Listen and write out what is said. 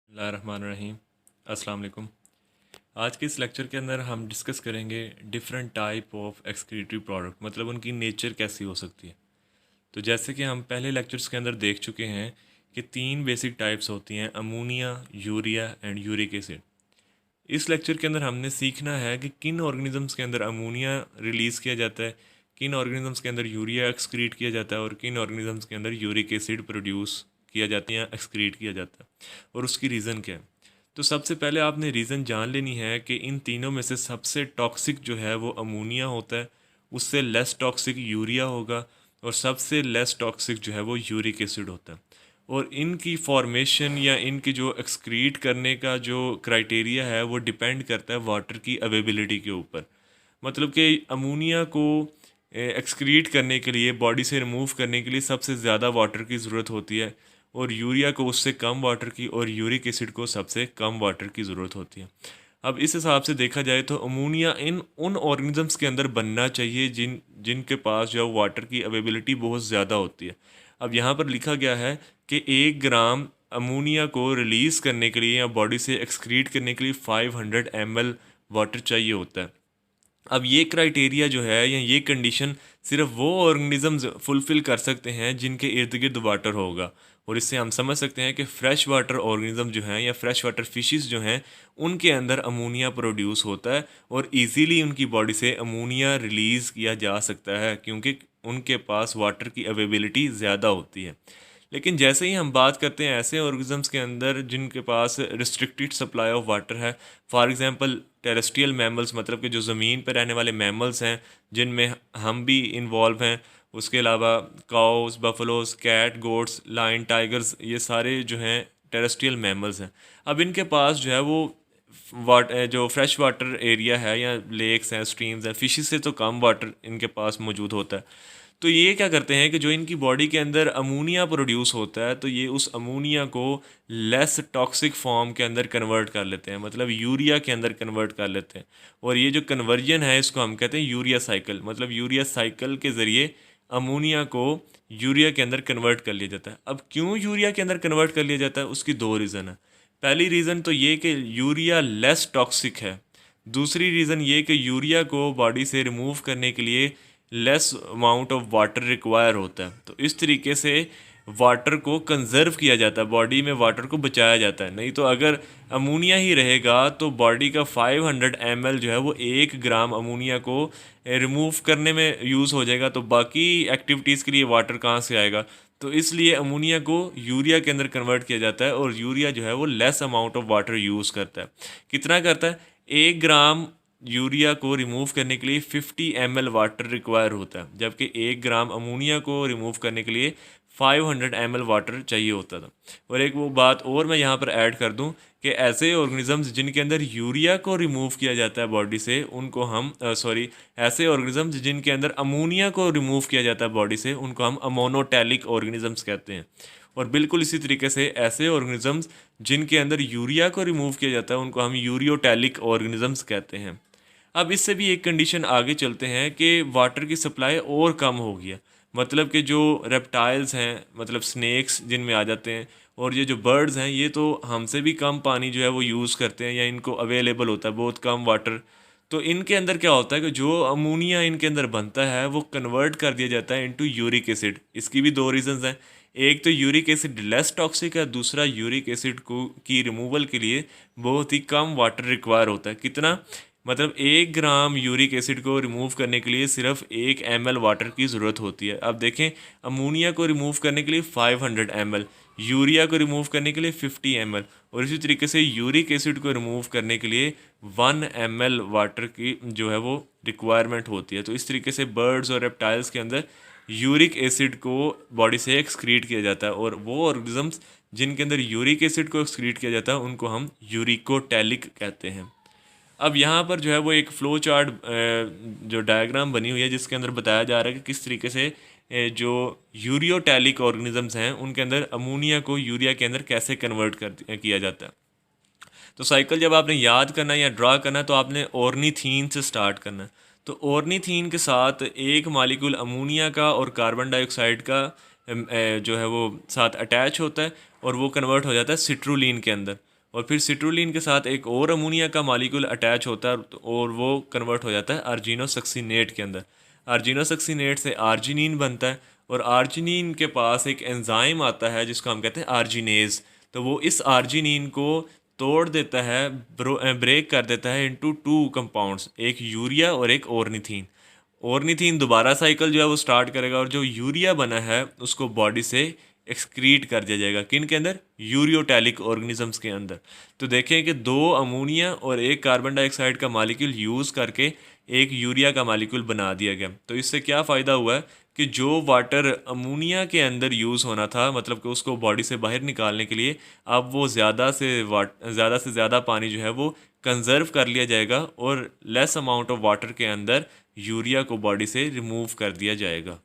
बिस्मिल्लाहिर्रहमानिर्रहीम। अस्सलाम वालेकुम। आज के इस लेक्चर के अंदर हम डिस्कस करेंगे different type of excretory product, मतलब उनकी नेचर कैसी हो सकती है। तो जैसे कि हम पहले लेक्चर्स के अंदर देख चुके हैं कि तीन बेसिक टाइप्स होती हैं, ammonia, urea and uric acid. इस लेक्चर के अंदर हमने सीखना है कि किन ऑर्गेनिजम्स के अंदर अमोनिया रिलीज़ किया जाता है, किन ऑर्गेनिजम्स के अंदर यूरिया एक्सक्रीट किया जाता है और किन ऑर्गेनिजम्स के अंदर यूरिक एसिड प्रोड्यूस किया जाता है या एक्सक्रीट किया जाता है और उसकी रीज़न क्या है। तो सबसे पहले आपने रीज़न जान लेनी है कि इन तीनों में से सबसे टॉक्सिक जो है वो अमोनिया होता है, उससे लेस टॉक्सिक यूरिया होगा और सबसे लेस टॉक्सिक जो है वो यूरिक एसिड होता है। और इनकी फॉर्मेशन या इनकी जो एक्सक्रीट करने का जो क्राइटेरिया है वो डिपेंड करता है वाटर की अवेबिलिटी के ऊपर। मतलब कि अमोनिया को एक्सक्रीट करने के लिए, बॉडी से रिमूव करने के लिए सबसे ज़्यादा वाटर की ज़रूरत होती है और यूरिया को उससे कम वाटर की और यूरिक एसिड को सबसे कम वाटर की ज़रूरत होती है। अब इस हिसाब से देखा जाए तो अमोनिया इन उन ऑर्गेनिजम्स के अंदर बनना चाहिए जिनके पास जो वाटर की अवेबिलिटी बहुत ज़्यादा होती है। अब यहाँ पर लिखा गया है कि 1 ग्राम अमोनिया को रिलीज़ करने के लिए या बॉडी से एक्सक्रीट करने के लिए 500 ml वाटर चाहिए होता है। अब ये क्राइटेरिया जो है या ये कंडीशन सिर्फ वो ऑर्गेनिजम्स फुलफ़िल कर सकते हैं जिनके इर्द गिर्द वाटर होगा। और इससे हम समझ सकते हैं कि फ्रेश वाटर ऑर्गेनिज्म जो हैं या फ्रेश वाटर फिशेस जो हैं उनके अंदर अमोनिया प्रोड्यूस होता है और इजीली उनकी बॉडी से अमोनिया रिलीज़ किया जा सकता है क्योंकि उनके पास वाटर की अवेबिलिटी ज़्यादा होती है। लेकिन जैसे ही हम बात करते हैं ऐसे ऑर्गेनिजम्स के अंदर जिनके पास रिस्ट्रिक्टेड सप्लाई ऑफ वाटर है, फॉर एग्जांपल टेरेस्ट्रियल मैमल्स, मतलब कि जो ज़मीन पर रहने वाले मैमल्स हैं जिनमें हम भी इन्वॉल्व हैं, उसके अलावा cows, buffaloes, cat, goats, lion, tigers, ये सारे जो हैं टेरेस्ट्रियल मैमल्स हैं। अब इनके पास जो है वो जो फ्रेश वाटर एरिया है या लेक्स हैं, स्ट्रीम्स हैं, फिशेस से तो कम वाटर इनके पास मौजूद होता है। तो ये क्या करते हैं कि जो इनकी बॉडी के अंदर अमोनिया प्रोड्यूस होता है तो ये उस अमोनिया को लेस टॉक्सिक फॉर्म के अंदर कन्वर्ट कर लेते हैं, मतलब यूरिया के अंदर कन्वर्ट कर लेते हैं। और ये जो कन्वर्जन है इसको हम कहते हैं यूरिया साइकिल, मतलब यूरिया साइकिल के ज़रिए अमोनिया को यूरिया के अंदर कन्वर्ट कर लिया जाता है। अब क्यों यूरिया के अंदर कन्वर्ट कर लिया जाता है, उसकी दो रीज़न है। पहली रीज़न तो ये कि यूरिया लेस टॉक्सिक है। दूसरी रीज़न ये कि यूरिया को बॉडी से रिमूव करने के लिए less amount of water require होता है। तो इस तरीके से वाटर को कंजर्व किया जाता है, बॉडी में वाटर को बचाया जाता है। नहीं तो अगर अमोनिया ही रहेगा तो बॉडी का 500 ml जो है वो 1 ग्राम अमोनिया को रिमूव करने में यूज़ हो जाएगा, तो बाकी एक्टिविटीज़ के लिए वाटर कहाँ से आएगा। तो इसलिए अमोनिया को यूरिया के अंदर कन्वर्ट किया जाता है और यूरिया जो है वो less amount of water use करता है। कितना करता है? 1 ग्राम यूरिया को रिमूव करने के लिए 50 ml वाटर रिक्वायर होता है, जबकि 1 ग्राम अमोनिया को रिमूव करने के लिए 500 ml वाटर चाहिए होता था। और एक वो बात और मैं यहाँ पर ऐड कर दूँ कि ऐसे ऑर्गेनिजम्स जिनके अंदर यूरिया को रिमूव किया जाता है बॉडी से उनको हम ऐसे ऑर्गेनिजम्स जिनके अंदर अमोनिया को रिमूव किया जाता है बॉडी से उनको हम अमोनोटैलिक ऑर्गेनिजम्स कहते हैं। और बिल्कुल इसी तरीके से ऐसे ऑर्गेनिजम्स जिनके अंदर यूरिया को रिमूव किया जाता है उनको हम यूरियोटैलिक ऑर्गेनिजम्स कहते हैं। अब इससे भी एक कंडीशन आगे चलते हैं कि वाटर की सप्लाई और कम हो गई है, मतलब कि जो रेप्टाइल्स हैं, मतलब स्नेक्स जिनमें आ जाते हैं, और ये जो बर्ड्स हैं ये तो हमसे भी कम पानी जो है वो यूज़ करते हैं या इनको अवेलेबल होता है बहुत कम वाटर। तो इनके अंदर क्या होता है कि जो अमोनिया इनके अंदर बनता है वो कन्वर्ट कर दिया जाता है इनटू यूरिक एसिड। इसकी भी दो रीजंस हैं, एक तो यूरिक एसिड लेस टॉक्सिक है, दूसरा यूरिक एसिड को की रिमूवल के लिए बहुत ही कम वाटर रिक्वायर होता है। कितना? मतलब 1 ग्राम यूरिक एसिड को रिमूव करने के लिए सिर्फ 1 ml वाटर की ज़रूरत होती है। अब देखें, अमोनिया को रिमूव करने के लिए 500 ml, यूरिया को रिमूव करने के लिए 50 ml, और इसी तरीके से यूरिक एसिड को रिमूव करने के लिए 1 ml वाटर की जो है वो रिक्वायरमेंट होती है। तो इस तरीके से बर्ड्स और रेप्टाइल्स के अंदर यूरिक एसिड को बॉडी से एक्सक्रीट किया जाता है, और वो ऑर्गेनिजम्स जिनके अंदर यूरिक एसिड को एक्सक्रीट किया जाता है उनको हम यूरिकोटैलिक कहते हैं। अब यहाँ पर जो है वो एक फ़्लो चार्ट जो डायग्राम बनी हुई है जिसके अंदर बताया जा रहा है कि किस तरीके से जो यूरियोटैलिक ऑर्गेनिजम्स हैं उनके अंदर अमोनिया को यूरिया के अंदर कैसे कन्वर्ट कर किया जाता है। तो साइकिल जब आपने याद करना है या ड्रा करना है तो आपने ऑर्निथीन से स्टार्ट करना है। तो ऑर्निथीन के साथ एक मालिक्यूल अमोनिया का और कार्बन डाइऑक्साइड का जो है वो साथ अटैच होता है और वो कन्वर्ट हो जाता है सिट्रुलिन के अंदर। और फिर सिट्रुलिन के साथ एक और अमोनिया का मॉलिक्यूल अटैच होता है और वो कन्वर्ट हो जाता है आर्जिनोसक्सिनेट के अंदर। आर्जिनोसक्सिनेट से आर्जिनिन बनता है और आर्जिनिन के पास एक एंजाइम आता है जिसको हम कहते हैं आर्जिनेज। तो वो इस आर्जिनिन को तोड़ देता है, ब्रेक कर देता है इनटू टू कंपाउंड्स, एक यूरिया और एक ऑर्निथीन। ऑर्निथीन दोबारा साइकिल जो है वो स्टार्ट करेगा और जो यूरिया बना है उसको बॉडी से एक्सक्रीट कर दिया जाएगा। किन के अंदर? यूरियोटैलिक ऑर्गेनिजम्स के अंदर। तो देखें कि दो अमोनिया और एक कार्बन डाइऑक्साइड का मॉलिक्यूल यूज़ करके एक यूरिया का मॉलिक्यूल बना दिया गया। तो इससे क्या फ़ायदा हुआ है कि जो वाटर अमोनिया के अंदर यूज़ होना था, मतलब कि उसको बॉडी से बाहर निकालने के लिए, अब वो ज़्यादा से ज़्यादा पानी जो है वो कंजर्व कर लिया जाएगा और लेस अमाउंट ऑफ वाटर के अंदर यूरिया को बॉडी से रिमूव कर दिया जाएगा।